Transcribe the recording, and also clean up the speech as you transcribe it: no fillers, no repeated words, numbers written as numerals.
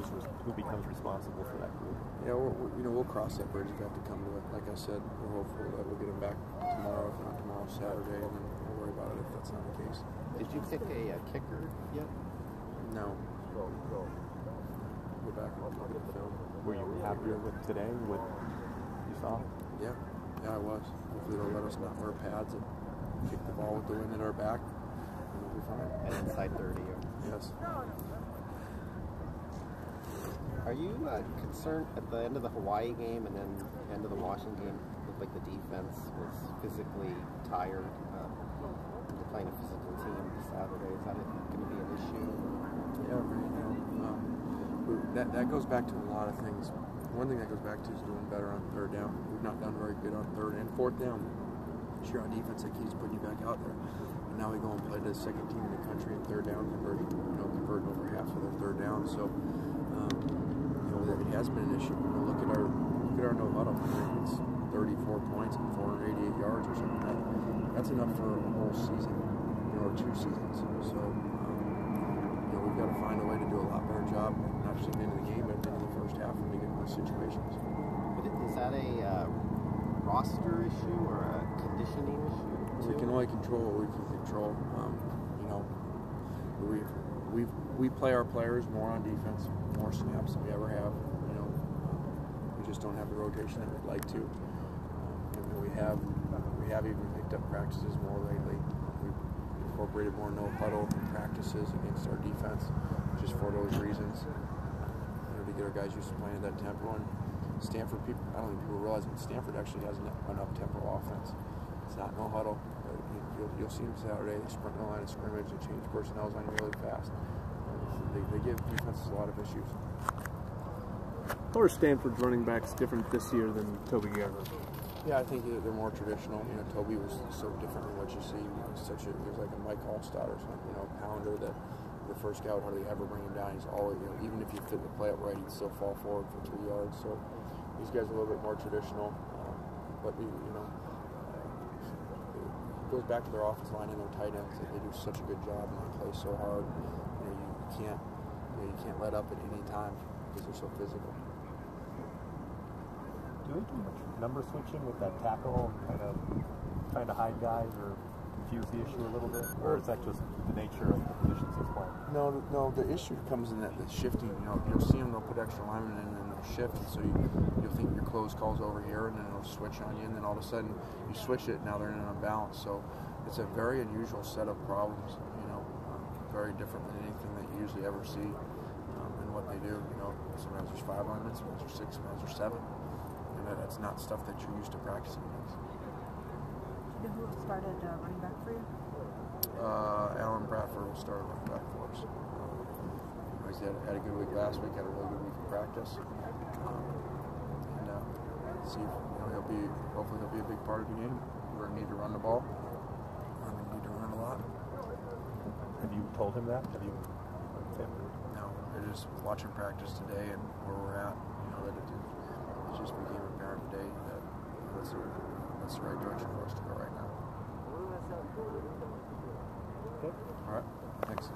who becomes responsible for that group? Yeah, we'll cross that bridge if we have to come to it. Like I said, we're hopeful that we'll get him back tomorrow, if not tomorrow, Saturday, and then we'll worry about it if that's not the case. Did you pick a kicker yet? No. Go back and look at the film. Were you happier with today, what you saw? Yeah, I was. Hopefully they'll let us not wear pads and kick the ball with the wind at our back, and we'll be fine. And inside 30. Yes. Are you concerned at the end of the Hawaii game and then the end of the Washington game? It looked like the defense was physically tired. They're playing a physical team Saturday. Is that going to be an issue? Yeah, that goes back to a lot of things. One thing that goes back to is doing better on third down. We've not done very good on third and fourth down. Sure, on defense, that keeps putting you back out there. And now we go and play the second team in the country in third down conversion. Converting over half of their third down. So, it has been an issue. Look at our no huddle. It's 34 points and 488 yards or something. That's enough for a whole season, or 2 seasons. So, we've got to find a way to do a lot better job, not just at the end of the game, but at the end of the first half when we get in those situations. But is that a roster issue or a conditioning issue? We can only control what we can control. We play our players more on defense, more snaps than we ever have. We just don't have the rotation that we'd like to. We have even picked up practices more lately. We've incorporated more no huddle practices against our defense, just for those reasons. To get our guys used to playing at that tempo. And Stanford, I don't think people realize, but Stanford actually has an up-tempo offense. It's not no huddle. You'll see them Saturday. They sprint the line of scrimmage. They change personnel on you really fast. They give defenses a lot of issues. How are Stanford's running backs different this year than Toby Garber? Yeah, I think they're more traditional. Toby was so different than what you see. He was like a Mike Allstott or something, pounder that the first guy would hardly ever bring him down. He's always, even if you fit the play up right, he'd still fall forward for 3 yards. So these guys are a little bit more traditional, but it goes back to their offensive line and their tight ends. They do such a good job and they play so hard. You can't let up at any time because they're so physical. Do they do much number switching with that tackle, kind of trying to hide guys or confuse the issue a little bit, or is that just the nature of the positions he's playing? No. The issue comes in that the shifting. You'll see them. They'll put extra linemen in and they'll shift, and so you'll think your close call's over here, and then it'll switch on you, and then all of a sudden you switch it. And now they're in an unbalance. So it's a very unusual set of problems. Very different than anything that you usually ever see in what they do. Sometimes there's 5 linemen, sometimes there's 6, sometimes there's 7. And that's not stuff that you're used to practicing against. Do you know who started running back for you? Alan Bradford will start running back for us. He had a good week last week, had a really good week of practice. See if hopefully he'll be a big part of the game. We're going to need to run the ball. We need to run a lot. Have you told him that? No, I just watching practice today and where we're at. That it just became apparent today that that's the right direction for us to go right now. Okay. All right. Thanks.